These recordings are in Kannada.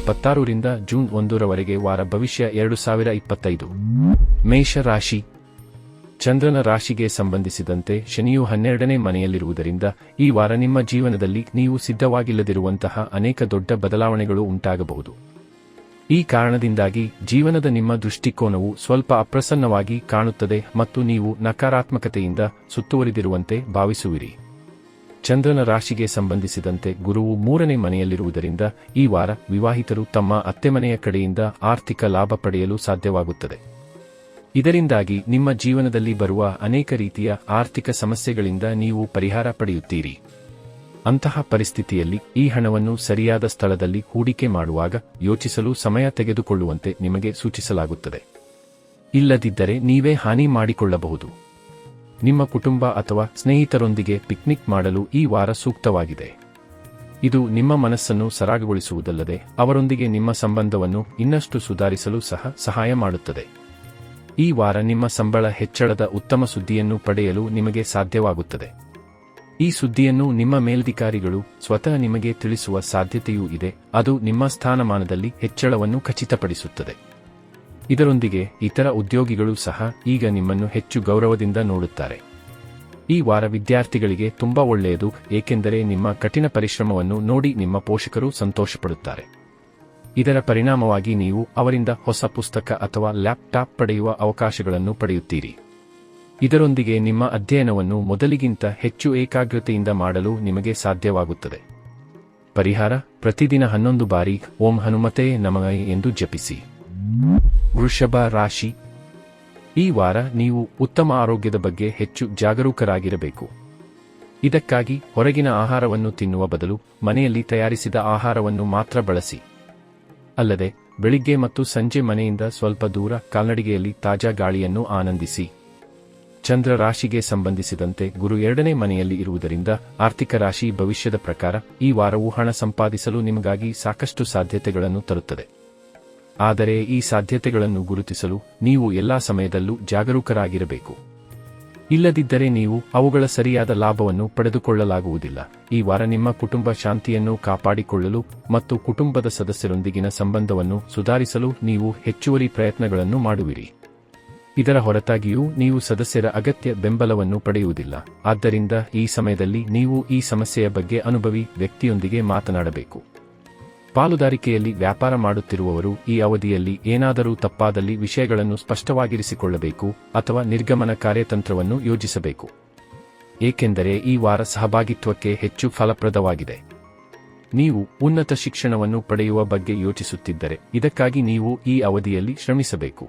26ರಿಂದ ಜೂನ್ 1ರವರೆಗೆ ವಾರ ಭವಿಷ್ಯ 2025 ಮೇಷ ರಾಶಿ. ಚಂದ್ರನ ರಾಶಿಗೆ ಸಂಬಂಧಿಸಿದಂತೆ ಶನಿಯು 12ನೇ ಮನೆಯಲ್ಲಿರುವುದರಿಂದ ಈ ವಾರ ನಿಮ್ಮ ಜೀವನದಲ್ಲಿ ನೀವು ಸಿದ್ಧವಾಗಿಲ್ಲದಿರುವಂತಹ ಅನೇಕ ದೊಡ್ಡ ಬದಲಾವಣೆಗಳು ಉಂಟಾಗಬಹುದು. ಈ ಕಾರಣದಿಂದಾಗಿ ಜೀವನದ ನಿಮ್ಮ ದೃಷ್ಟಿಕೋನವು ಸ್ವಲ್ಪ ಅಪ್ರಸನ್ನವಾಗಿ ಕಾಣುತ್ತದೆ ಮತ್ತು ನೀವು ನಕಾರಾತ್ಮಕತೆಯಿಂದ ಸುತ್ತುವರಿದಿರುವಂತೆ ಭಾವಿಸುವಿರಿ. ಚಂದ್ರನ ರಾಶಿಗೆ ಸಂಬಂಧಿಸಿದಂತೆ ಗುರುವು 3ನೇ ಮನೆಯಲ್ಲಿರುವುದರಿಂದ ಈ ವಾರ ವಿವಾಹಿತರು ತಮ್ಮ ಅತ್ತೆಮನೆಯ ಕಡೆಯಿಂದ ಆರ್ಥಿಕ ಲಾಭ ಪಡೆಯಲು ಸಾಧ್ಯವಾಗುತ್ತದೆ. ಇದರಿಂದಾಗಿ ನಿಮ್ಮ ಜೀವನದಲ್ಲಿ ಬರುವ ಅನೇಕ ರೀತಿಯ ಆರ್ಥಿಕ ಸಮಸ್ಯೆಗಳಿಂದ ನೀವು ಪರಿಹಾರ ಪಡೆಯುತ್ತೀರಿ. ಅಂತಹ ಪರಿಸ್ಥಿತಿಯಲ್ಲಿ ಈ ಹಣವನ್ನು ಸರಿಯಾದ ಸ್ಥಳದಲ್ಲಿ ಹೂಡಿಕೆ ಮಾಡುವಾಗ ಯೋಚಿಸಲು ಸಮಯ ತೆಗೆದುಕೊಳ್ಳುವಂತೆ ನಿಮಗೆ ಸೂಚಿಸಲಾಗುತ್ತದೆ. ಇಲ್ಲದಿದ್ದರೆ ನೀವೇ ಹಾನಿ ಮಾಡಿಕೊಳ್ಳಬಹುದು. ನಿಮ್ಮ ಕುಟುಂಬ ಅಥವಾ ಸ್ನೇಹಿತರೊಂದಿಗೆ ಪಿಕ್ನಿಕ್ ಮಾಡಲು ಈ ವಾರ ಸೂಕ್ತವಾಗಿದೆ. ಇದು ನಿಮ್ಮ ಮನಸ್ಸನ್ನು ಸರಾಗಗೊಳಿಸುವುದಲ್ಲದೆ ಅವರೊಂದಿಗೆ ನಿಮ್ಮ ಸಂಬಂಧವನ್ನು ಇನ್ನಷ್ಟು ಸುಧಾರಿಸಲು ಸಹ ಸಹಾಯ ಮಾಡುತ್ತದೆ. ಈ ವಾರ ನಿಮ್ಮ ಸಂಬಳ ಹೆಚ್ಚಳದ ಉತ್ತಮ ಸುದ್ದಿಯನ್ನು ಪಡೆಯಲು ನಿಮಗೆ ಸಾಧ್ಯವಾಗುತ್ತದೆ. ಈ ಸುದ್ದಿಯನ್ನು ನಿಮ್ಮ ಮೇಲಧಿಕಾರಿಗಳು ಸ್ವತಃ ನಿಮಗೆ ತಿಳಿಸುವ ಸಾಧ್ಯತೆಯೂ ಇದೆ. ಅದು ನಿಮ್ಮ ಸ್ಥಾನಮಾನದಲ್ಲಿ ಹೆಚ್ಚಳವನ್ನು ಖಚಿತಪಡಿಸುತ್ತದೆ. ಇದರೊಂದಿಗೆ ಇತರ ಉದ್ಯೋಗಿಗಳು ಸಹ ಈಗ ನಿಮ್ಮನ್ನು ಹೆಚ್ಚು ಗೌರವದಿಂದ ನೋಡುತ್ತಾರೆ. ಈ ವಾರ ವಿದ್ಯಾರ್ಥಿಗಳಿಗೆ ತುಂಬಾ ಒಳ್ಳೆಯದು, ಏಕೆಂದರೆ ನಿಮ್ಮ ಕಠಿಣ ಪರಿಶ್ರಮವನ್ನು ನೋಡಿ ನಿಮ್ಮ ಪೋಷಕರು ಸಂತೋಷಪಡುತ್ತಾರೆ. ಇದರ ಪರಿಣಾಮವಾಗಿ ನೀವು ಅವರಿಂದ ಹೊಸ ಪುಸ್ತಕ ಅಥವಾ ಲ್ಯಾಪ್ಟಾಪ್ ಪಡೆಯುವ ಅವಕಾಶಗಳನ್ನು ಪಡೆಯುತ್ತೀರಿ. ಇದರೊಂದಿಗೆ ನಿಮ್ಮ ಅಧ್ಯಯನವನ್ನು ಮೊದಲಿಗಿಂತ ಹೆಚ್ಚು ಏಕಾಗ್ರತೆಯಿಂದ ಮಾಡಲು ನಿಮಗೆ ಸಾಧ್ಯವಾಗುತ್ತದೆ. ಪರಿಹಾರ: ಪ್ರತಿದಿನ 11 ಬಾರಿ ಓಂ ಹನುಮತೇ ನಮಃ ಎಂದು ಜಪಿಸಿ. ವೃಷಭ ರಾಶಿ. ಈ ವಾರ ನೀವು ಉತ್ತಮ ಆರೋಗ್ಯದ ಬಗ್ಗೆ ಹೆಚ್ಚು ಜಾಗರೂಕರಾಗಿರಬೇಕು. ಇದಕ್ಕಾಗಿ ಹೊರಗಿನ ಆಹಾರವನ್ನು ತಿನ್ನುವ ಬದಲು ಮನೆಯಲ್ಲಿ ತಯಾರಿಸಿದ ಆಹಾರವನ್ನು ಮಾತ್ರ ಬಳಸಿ. ಅಲ್ಲದೆ ಬೆಳಿಗ್ಗೆ ಮತ್ತು ಸಂಜೆ ಮನೆಯಿಂದ ಸ್ವಲ್ಪ ದೂರ ಕಾಲ್ನಡಿಗೆಯಲ್ಲಿ ತಾಜಾ ಗಾಳಿಯನ್ನು ಆನಂದಿಸಿ. ಚಂದ್ರ ರಾಶಿಗೆ ಸಂಬಂಧಿಸಿದಂತೆ ಗುರು 2ನೇ ಮನೆಯಲ್ಲಿ ಇರುವುದರಿಂದ ಆರ್ಥಿಕ ರಾಶಿ ಭವಿಷ್ಯದ ಪ್ರಕಾರ ಈ ವಾರವು ಹಣ ಸಂಪಾದಿಸಲು ನಿಮಗಾಗಿ ಸಾಕಷ್ಟು ಸಾಧ್ಯತೆಗಳನ್ನು ತರುತ್ತದೆ. ಆದರೆ ಈ ಸಾಧ್ಯತೆಗಳನ್ನು ಗುರುತಿಸಲು ನೀವು ಎಲ್ಲಾ ಸಮಯದಲ್ಲೂ ಜಾಗರೂಕರಾಗಿರಬೇಕು. ಇಲ್ಲದಿದ್ದರೆ ನೀವು ಅವುಗಳ ಸರಿಯಾದ ಲಾಭವನ್ನು ಪಡೆದುಕೊಳ್ಳಲಾಗುವುದಿಲ್ಲ. ಈ ವಾರ ನಿಮ್ಮ ಕುಟುಂಬ ಶಾಂತಿಯನ್ನು ಕಾಪಾಡಿಕೊಳ್ಳಲು ಮತ್ತು ಕುಟುಂಬದ ಸದಸ್ಯರೊಂದಿಗಿನ ಸಂಬಂಧವನ್ನು ಸುಧಾರಿಸಲು ನೀವು ಹೆಚ್ಚುವರಿ ಪ್ರಯತ್ನಗಳನ್ನು ಮಾಡುವಿರಿ. ಇದರ ಹೊರತಾಗಿಯೂ ನೀವು ಸದಸ್ಯರ ಅಗತ್ಯ ಬೆಂಬಲವನ್ನು ಪಡೆಯುವುದಿಲ್ಲ. ಆದ್ದರಿಂದ ಈ ಸಮಯದಲ್ಲಿ ನೀವು ಈ ಸಮಸ್ಯೆಯ ಬಗ್ಗೆ ಅನುಭವಿ ವ್ಯಕ್ತಿಯೊಂದಿಗೆ ಮಾತನಾಡಬೇಕು. ಪಾಲುದಾರಿಕೆಯಲ್ಲಿ ವ್ಯಾಪಾರ ಮಾಡುತ್ತಿರುವವರು ಈ ಅವಧಿಯಲ್ಲಿ ಏನಾದರೂ ತಪ್ಪಾದಲ್ಲಿ ವಿಷಯಗಳನ್ನು ಸ್ಪಷ್ಟವಾಗಿರಿಸಿಕೊಳ್ಳಬೇಕು ಅಥವಾ ನಿರ್ಗಮನ ಕಾರ್ಯತಂತ್ರವನ್ನು ಯೋಜಿಸಬೇಕು. ಏಕೆಂದರೆ ಈ ವಾರ ಸಹಭಾಗಿತ್ವಕ್ಕೆ ಹೆಚ್ಚು ಫಲಪ್ರದವಾಗಿದೆ. ನೀವು ಉನ್ನತ ಶಿಕ್ಷಣವನ್ನು ಪಡೆಯುವ ಬಗ್ಗೆ ಯೋಚಿಸುತ್ತಿದ್ದರೆ ಇದಕ್ಕಾಗಿ ನೀವು ಈ ಅವಧಿಯಲ್ಲಿ ಶ್ರಮಿಸಬೇಕು.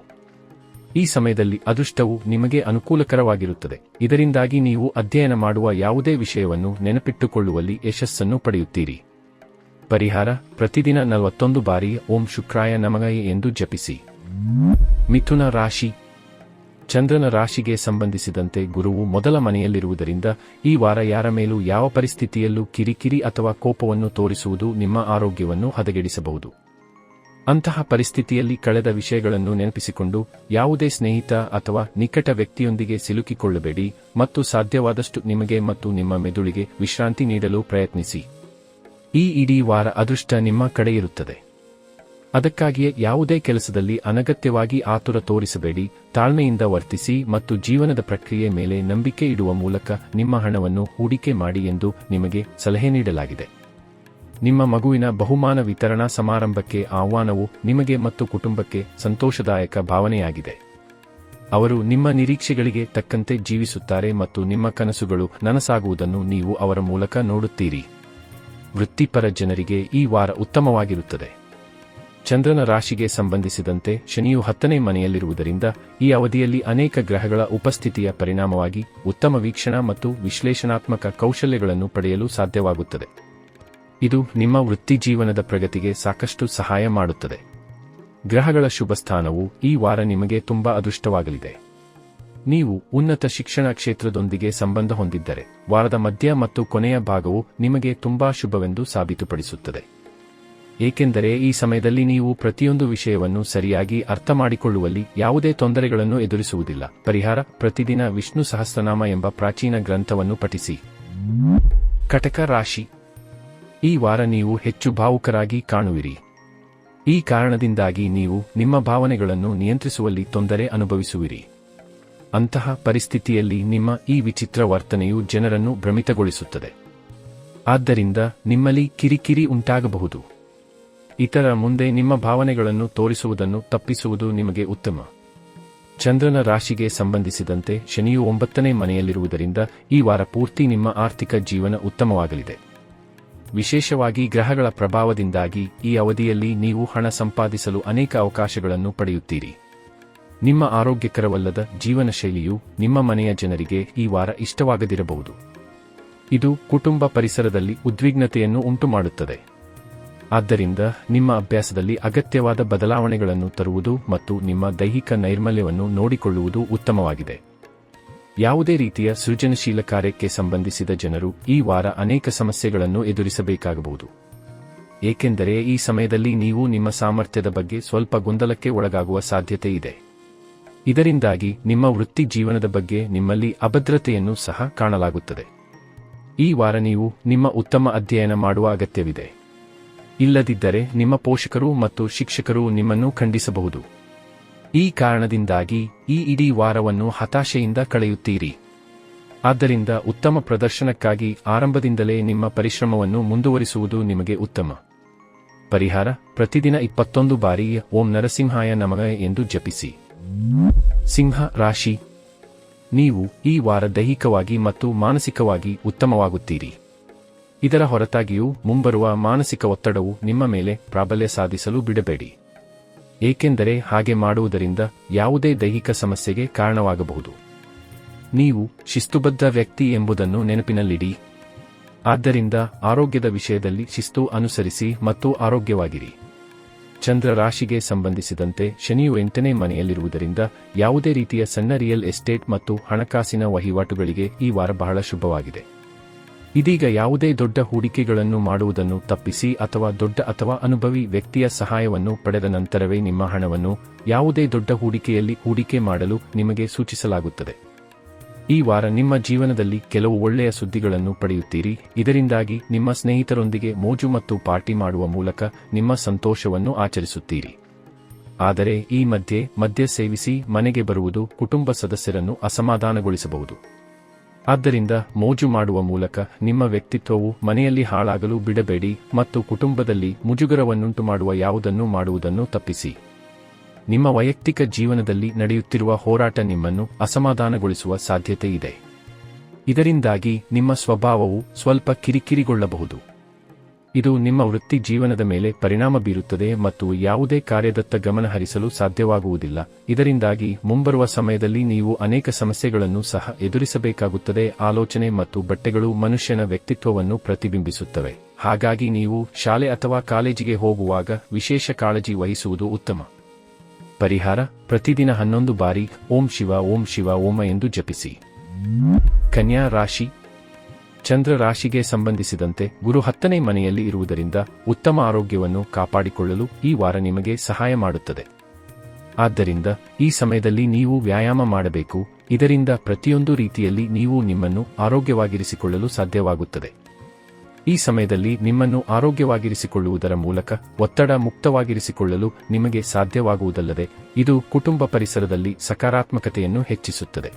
ಈ ಸಮಯದಲ್ಲಿ ಅದೃಷ್ಟವು ನಿಮಗೆ ಅನುಕೂಲಕರವಾಗಿರುತ್ತದೆ. ಇದರಿಂದಾಗಿ ನೀವು ಅಧ್ಯಯನ ಮಾಡುವ ಯಾವುದೇ ವಿಷಯವನ್ನು ನೆನಪಿಟ್ಟುಕೊಳ್ಳುವಲ್ಲಿ ಯಶಸ್ಸನ್ನು ಪಡೆಯುತ್ತೀರಿ. ಪರಿಹಾರ: ಪ್ರತಿದಿನ 41 ಬಾರಿ ಓಂ ಶುಕ್ರಾಯ ನಮಃ ಎಂದು ಜಪಿಸಿ. ಮಿಥುನ ರಾಶಿ. ಚಂದ್ರನ ರಾಶಿಗೆ ಸಂಬಂಧಿಸಿದಂತೆ ಗುರುವು ಮೊದಲ ಮನೆಯಲ್ಲಿರುವುದರಿಂದ ಈ ವಾರ ಯಾರ ಮೇಲೂ ಯಾವ ಪರಿಸ್ಥಿತಿಯಲ್ಲೂ ಕಿರಿಕಿರಿ ಅಥವಾ ಕೋಪವನ್ನು ತೋರಿಸುವುದು ನಿಮ್ಮ ಆರೋಗ್ಯವನ್ನು ಹದಗೆಡಿಸಬಹುದು. ಅಂತಹ ಪರಿಸ್ಥಿತಿಯಲ್ಲಿ ಕಳೆದ ವಿಷಯಗಳನ್ನು ನೆನಪಿಸಿಕೊಂಡು ಯಾವುದೇ ಸ್ನೇಹಿತ ಅಥವಾ ನಿಕಟ ವ್ಯಕ್ತಿಯೊಂದಿಗೆ ಸಿಲುಕಿಕೊಳ್ಳಬೇಡಿ ಮತ್ತು ಸಾಧ್ಯವಾದಷ್ಟು ನಿಮಗೆ ಮತ್ತು ನಿಮ್ಮ ಮೆದುಳಿಗೆ ವಿಶ್ರಾಂತಿ ನೀಡಲು ಪ್ರಯತ್ನಿಸಿ. ಈ ಇಡೀ ವಾರ ಅದೃಷ್ಟ ನಿಮ್ಮ ಕಡೆಯಿರುತ್ತದೆ. ಅದಕ್ಕಾಗಿಯೇ ಯಾವುದೇ ಕೆಲಸದಲ್ಲಿ ಅನಗತ್ಯವಾಗಿ ಆತುರ ತೋರಿಸಬೇಡಿ. ತಾಳ್ಮೆಯಿಂದ ವರ್ತಿಸಿ ಮತ್ತು ಜೀವನದ ಪ್ರಕ್ರಿಯೆ ಮೇಲೆ ನಂಬಿಕೆ ಇಡುವ ಮೂಲಕ ನಿಮ್ಮ ಹಣವನ್ನು ಹೂಡಿಕೆ ಮಾಡಿ ಎಂದು ನಿಮಗೆ ಸಲಹೆ ನೀಡಲಾಗಿದೆ. ನಿಮ್ಮ ಮಗುವಿನ ಬಹುಮಾನ ವಿತರಣಾ ಸಮಾರಂಭಕ್ಕೆ ಆಹ್ವಾನವು ನಿಮಗೆ ಮತ್ತು ಕುಟುಂಬಕ್ಕೆ ಸಂತೋಷದಾಯಕ ಭಾವನೆಯಾಗಿದೆ. ಅವರು ನಿಮ್ಮ ನಿರೀಕ್ಷೆಗಳಿಗೆ ತಕ್ಕಂತೆ ಜೀವಿಸುತ್ತಾರೆ ಮತ್ತು ನಿಮ್ಮ ಕನಸುಗಳು ನನಸಾಗುವುದನ್ನು ನೀವು ಅವರ ಮೂಲಕ ನೋಡುತ್ತೀರಿ. ವೃತ್ತಿಪರ ಜನರಿಗೆ ಈ ವಾರ ಉತ್ತಮವಾಗಿರುತ್ತದೆ. ಚಂದ್ರನ ರಾಶಿಗೆ ಸಂಬಂಧಿಸಿದಂತೆ ಶನಿಯು 10ನೇ ಮನೆಯಲ್ಲಿರುವುದರಿಂದ ಈ ಅವಧಿಯಲ್ಲಿ ಅನೇಕ ಗ್ರಹಗಳ ಉಪಸ್ಥಿತಿಯ ಪರಿಣಾಮವಾಗಿ ಉತ್ತಮ ವೀಕ್ಷಣಾ ಮತ್ತು ವಿಶ್ಲೇಷಣಾತ್ಮಕ ಕೌಶಲ್ಯಗಳನ್ನು ಪಡೆಯಲು ಸಾಧ್ಯವಾಗುತ್ತದೆ. ಇದು ನಿಮ್ಮ ವೃತ್ತಿಜೀವನದ ಪ್ರಗತಿಗೆ ಸಾಕಷ್ಟು ಸಹಾಯ ಮಾಡುತ್ತದೆ. ಗ್ರಹಗಳ ಶುಭ ಸ್ಥಾನವು ಈ ವಾರ ನಿಮಗೆ ತುಂಬಾ ಅದೃಷ್ಟವಾಗಲಿದೆ. ನೀವು ಉನ್ನತ ಶಿಕ್ಷಣ ಕ್ಷೇತ್ರದೊಂದಿಗೆ ಸಂಬಂಧ ಹೊಂದಿದ್ದರೆ ವಾರದ ಮಧ್ಯ ಮತ್ತು ಕೊನೆಯ ಭಾಗವು ನಿಮಗೆ ತುಂಬಾ ಶುಭವೆಂದು ಸಾಬೀತುಪಡಿಸುತ್ತದೆ. ಏಕೆಂದರೆ ಈ ಸಮಯದಲ್ಲಿ ನೀವು ಪ್ರತಿಯೊಂದು ವಿಷಯವನ್ನು ಸರಿಯಾಗಿ ಅರ್ಥಮಾಡಿಕೊಳ್ಳುವಲ್ಲಿ ಯಾವುದೇ ತೊಂದರೆಗಳನ್ನು ಎದುರಿಸುವುದಿಲ್ಲ. ಪರಿಹಾರ: ಪ್ರತಿದಿನ ವಿಷ್ಣು ಸಹಸ್ರನಾಮ ಎಂಬ ಪ್ರಾಚೀನ ಗ್ರಂಥವನ್ನು ಪಠಿಸಿ. ಕಟಕ ರಾಶಿ. ಈ ವಾರ ನೀವು ಹೆಚ್ಚು ಭಾವುಕರಾಗಿ ಕಾಣುವಿರಿ. ಈ ಕಾರಣದಿಂದಾಗಿ ನೀವು ನಿಮ್ಮ ಭಾವನೆಗಳನ್ನು ನಿಯಂತ್ರಿಸುವಲ್ಲಿ ತೊಂದರೆ ಅನುಭವಿಸುವಿರಿ. ಅಂತಹ ಪರಿಸ್ಥಿತಿಯಲ್ಲಿ ನಿಮ್ಮ ಈ ವಿಚಿತ್ರ ವರ್ತನೆಯು ಜನರನ್ನು ಭ್ರಮಿತಗೊಳಿಸುತ್ತದೆ. ಆದ್ದರಿಂದ ನಿಮ್ಮಲ್ಲಿ ಕಿರಿಕಿರಿ ಉಂಟಾಗಬಹುದು. ಇತರ ಮುಂದೆ ನಿಮ್ಮ ಭಾವನೆಗಳನ್ನು ತೋರಿಸುವುದನ್ನು ತಪ್ಪಿಸುವುದು ನಿಮಗೆ ಉತ್ತಮ. ಚಂದ್ರನ ರಾಶಿಗೆ ಸಂಬಂಧಿಸಿದಂತೆ ಶನಿಯು 9ನೇ ಮನೆಯಲ್ಲಿರುವುದರಿಂದ ಈ ವಾರ ಪೂರ್ತಿ ನಿಮ್ಮ ಆರ್ಥಿಕ ಜೀವನ ಉತ್ತಮವಾಗಲಿದೆ. ವಿಶೇಷವಾಗಿ ಗ್ರಹಗಳ ಪ್ರಭಾವದಿಂದಾಗಿ ಈ ಅವಧಿಯಲ್ಲಿ ನೀವು ಹಣ ಸಂಪಾದಿಸಲು ಅನೇಕ ಅವಕಾಶಗಳನ್ನು ಪಡೆಯುತ್ತೀರಿ. ನಿಮ್ಮ ಆರೋಗ್ಯಕರವಲ್ಲದ ಜೀವನ ಶೈಲಿಯು ನಿಮ್ಮ ಮನೆಯ ಜನರಿಗೆ ಈ ವಾರ ಇಷ್ಟವಾಗದಿರಬಹುದು. ಇದು ಕುಟುಂಬ ಪರಿಸರದಲ್ಲಿ ಉದ್ವಿಗ್ನತೆಯನ್ನು ಉಂಟುಮಾಡುತ್ತದೆ. ಆದ್ದರಿಂದ ನಿಮ್ಮ ಅಭ್ಯಾಸದಲ್ಲಿ ಅಗತ್ಯವಾದ ಬದಲಾವಣೆಗಳನ್ನು ತರುವುದು ಮತ್ತು ನಿಮ್ಮ ದೈಹಿಕ ನೈರ್ಮಲ್ಯವನ್ನು ನೋಡಿಕೊಳ್ಳುವುದು ಉತ್ತಮವಾಗಿದೆ. ಯಾವುದೇ ರೀತಿಯ ಸೃಜನಶೀಲ ಕಾರ್ಯಕ್ಕೆ ಸಂಬಂಧಿಸಿದ ಜನರು ಈ ವಾರ ಅನೇಕ ಸಮಸ್ಯೆಗಳನ್ನು ಎದುರಿಸಬೇಕಾಗಬಹುದು. ಏಕೆಂದರೆ ಈ ಸಮಯದಲ್ಲಿ ನೀವು ನಿಮ್ಮ ಸಾಮರ್ಥ್ಯದ ಬಗ್ಗೆ ಸ್ವಲ್ಪ ಗೊಂದಲಕ್ಕೆ ಒಳಗಾಗುವ ಸಾಧ್ಯತೆ ಇದೆ. ಇದರಿಂದಾಗಿ ನಿಮ್ಮ ವೃತ್ತಿ ಜೀವನದ ಬಗ್ಗೆ ನಿಮ್ಮಲ್ಲಿ ಅಭದ್ರತೆಯನ್ನು ಸಹ ಕಾಣಲಾಗುತ್ತದೆ. ಈ ವಾರ ನೀವು ನಿಮ್ಮ ಉತ್ತಮ ಅಧ್ಯಯನ ಮಾಡುವ ಅಗತ್ಯವಿದೆ. ಇಲ್ಲದಿದ್ದರೆ ನಿಮ್ಮ ಪೋಷಕರು ಮತ್ತು ಶಿಕ್ಷಕರು ನಿಮ್ಮನ್ನು ಖಂಡಿಸಬಹುದು. ಈ ಕಾರಣದಿಂದಾಗಿ ಈ ಇಡೀ ವಾರವನ್ನು ಹತಾಶೆಯಿಂದ ಕಳೆಯುತ್ತೀರಿ. ಆದ್ದರಿಂದ ಉತ್ತಮ ಪ್ರದರ್ಶನಕ್ಕಾಗಿ ಆರಂಭದಿಂದಲೇ ನಿಮ್ಮ ಪರಿಶ್ರಮವನ್ನು ಮುಂದುವರಿಸುವುದು ನಿಮಗೆ ಉತ್ತಮ. ಪರಿಹಾರ: ಪ್ರತಿದಿನ 21 ಬಾರಿ ಓಂ ನರಸಿಂಹಾಯ ನಮಃ ಎಂದು ಜಪಿಸಿ. ಸಿಂಹ ರಾಶಿ, ನೀವು ಈ ವಾರ ದೈಹಿಕವಾಗಿ ಮತ್ತು ಮಾನಸಿಕವಾಗಿ ಉತ್ತಮವಾಗುತ್ತೀರಿ. ಇದರ ಹೊರತಾಗಿಯೂ ಮುಂಬರುವ ಮಾನಸಿಕ ಒತ್ತಡವು ನಿಮ್ಮ ಮೇಲೆ ಪ್ರಾಬಲ್ಯ ಸಾಧಿಸಲು ಬಿಡಬೇಡಿ. ಏಕೆಂದರೆ ಹಾಗೆ ಮಾಡುವುದರಿಂದ ಯಾವುದೇ ದೈಹಿಕ ಸಮಸ್ಯೆಗೆ ಕಾರಣವಾಗಬಹುದು. ನೀವು ಶಿಸ್ತುಬದ್ಧ ವ್ಯಕ್ತಿ ಎಂಬುದನ್ನು ನೆನಪಿನಲ್ಲಿಡಿ. ಆದ್ದರಿಂದ ಆರೋಗ್ಯದ ವಿಷಯದಲ್ಲಿ ಶಿಸ್ತು ಅನುಸರಿಸಿ ಮತ್ತು ಆರೋಗ್ಯವಾಗಿರಿ. ಚಂದ್ರ ರಾಶಿಗೆ ಸಂಬಂಧಿಸಿದಂತೆ ಶನಿಯು 8ನೇ ಮನೆಯಲ್ಲಿರುವುದರಿಂದ ಯಾವುದೇ ರೀತಿಯ ಸಣ್ಣ ರಿಯಲ್ ಎಸ್ಟೇಟ್ ಮತ್ತು ಹಣಕಾಸಿನ ವಹಿವಾಟುಗಳಿಗೆ ಈ ವಾರ ಬಹಳ ಶುಭವಾಗಿದೆ. ಇದೀಗ ಯಾವುದೇ ದೊಡ್ಡ ಹೂಡಿಕೆಗಳನ್ನು ಮಾಡುವುದನ್ನು ತಪ್ಪಿಸಿ ಅಥವಾ ದೊಡ್ಡ ಅಥವಾ ಅನುಭವಿ ವ್ಯಕ್ತಿಯ ಸಹಾಯವನ್ನು ಪಡೆದ ನಂತರವೇ ನಿಮ್ಮ ಹಣವನ್ನು ಯಾವುದೇ ದೊಡ್ಡ ಹೂಡಿಕೆಯಲ್ಲಿ ಹೂಡಿಕೆ ಮಾಡಲು ನಿಮಗೆ ಸೂಚಿಸಲಾಗುತ್ತದೆ. ಈ ವಾರ ನಿಮ್ಮ ಜೀವನದಲ್ಲಿ ಕೆಲವು ಒಳ್ಳೆಯ ಸುದ್ದಿಗಳನ್ನು ಪಡೆಯುತ್ತೀರಿ. ಇದರಿಂದಾಗಿ ನಿಮ್ಮ ಸ್ನೇಹಿತರೊಂದಿಗೆ ಮೋಜು ಮತ್ತು ಪಾರ್ಟಿ ಮಾಡುವ ಮೂಲಕ ನಿಮ್ಮ ಸಂತೋಷವನ್ನು ಆಚರಿಸುತ್ತೀರಿ. ಆದರೆ ಈ ಮದ್ಯ ಸೇವಿಸಿ ಮನೆಗೆ ಬರುವುದು ಕುಟುಂಬ ಸದಸ್ಯರನ್ನು ಅಸಮಾಧಾನಗೊಳಿಸಬಹುದು. ಆದ್ದರಿಂದ ಮೋಜು ಮಾಡುವ ಮೂಲಕ ನಿಮ್ಮ ವ್ಯಕ್ತಿತ್ವವು ಮನೆಯಲ್ಲಿ ಹಾಳಾಗಲು ಬಿಡಬೇಡಿ ಮತ್ತು ಕುಟುಂಬದಲ್ಲಿ ಮುಜುಗರವನ್ನುಂಟು ಮಾಡುವ ಯಾವುದನ್ನು ಮಾಡುವುದನ್ನು ತಪ್ಪಿಸಿ. ನಿಮ್ಮ ವೈಯಕ್ತಿಕ ಜೀವನದಲ್ಲಿ ನಡೆಯುತ್ತಿರುವ ಹೋರಾಟ ನಿಮ್ಮನ್ನು ಅಸಮಾಧಾನಗೊಳಿಸುವ ಸಾಧ್ಯತೆ ಇದೆ. ಇದರಿಂದಾಗಿ ನಿಮ್ಮ ಸ್ವಭಾವವು ಸ್ವಲ್ಪ ಕಿರಿಕಿರಿಗೊಳ್ಳಬಹುದು. ಇದು ನಿಮ್ಮ ವೃತ್ತಿ ಜೀವನದ ಮೇಲೆ ಪರಿಣಾಮ ಬೀರುತ್ತದೆ ಮತ್ತು ಯಾವುದೇ ಕಾರ್ಯದತ್ತ ಗಮನ ಹರಿಸಲು ಸಾಧ್ಯವಾಗುವುದಿಲ್ಲ. ಇದರಿಂದಾಗಿ ಮುಂಬರುವ ಸಮಯದಲ್ಲಿ ನೀವು ಅನೇಕ ಸಮಸ್ಯೆಗಳನ್ನು ಸಹ ಎದುರಿಸಬೇಕಾಗುತ್ತದೆ. ಆಲೋಚನೆ ಮತ್ತು ಬಟ್ಟೆಗಳು ಮನುಷ್ಯನ ವ್ಯಕ್ತಿತ್ವವನ್ನು ಪ್ರತಿಬಿಂಬಿಸುತ್ತವೆ. ಹಾಗಾಗಿ ನೀವು ಶಾಲೆ ಅಥವಾ ಕಾಲೇಜಿಗೆ ಹೋಗುವಾಗ ವಿಶೇಷ ಕಾಳಜಿ ವಹಿಸುವುದು ಉತ್ತಮ. ಪರಿಹಾರ: ಪ್ರತಿದಿನ 11 ಬಾರಿ ಓಂ ಶಿವ ಓಂ ಎಂದು ಜಪಿಸಿ. ಕನ್ಯಾ ರಾಶಿ, ಚಂದ್ರ ರಾಶಿಗೆ ಸಂಬಂಧಿಸಿದಂತೆ ಗುರು 10ನೇ ಮನೆಯಲ್ಲಿ ಇರುವುದರಿಂದ ಉತ್ತಮ ಆರೋಗ್ಯವನ್ನು ಕಾಪಾಡಿಕೊಳ್ಳಲು ಈ ವಾರ ನಿಮಗೆ ಸಹಾಯ ಮಾಡುತ್ತದೆ. ಆದ್ದರಿಂದ ಈ ಸಮಯದಲ್ಲಿ ನೀವು ವ್ಯಾಯಾಮ ಮಾಡಬೇಕು. ಇದರಿಂದ ಪ್ರತಿಯೊಂದು ರೀತಿಯಲ್ಲಿ ನೀವು ನಿಮ್ಮನ್ನು ಆರೋಗ್ಯವಾಗಿರಿಸಿಕೊಳ್ಳಲು ಸಾಧ್ಯವಾಗುತ್ತದೆ. ಈ ಸಮಯದಲ್ಲಿ ನಿಮ್ಮನ್ನು ಆರೋಗ್ಯವಾಗಿರಿಸಿಕೊಳ್ಳುವುದರ ಮೂಲಕ ಒತ್ತಡ ಮುಕ್ತವಾಗಿರಿಸಿಕೊಳ್ಳಲು ನಿಮಗೆ ಸಾಧ್ಯವಾಗುವುದಲ್ಲದೆ ಇದು ಕುಟುಂಬ ಪರಿಸರದಲ್ಲಿ ಸಕಾರಾತ್ಮಕತೆಯನ್ನು ಹೆಚ್ಚಿಸುತ್ತದೆ.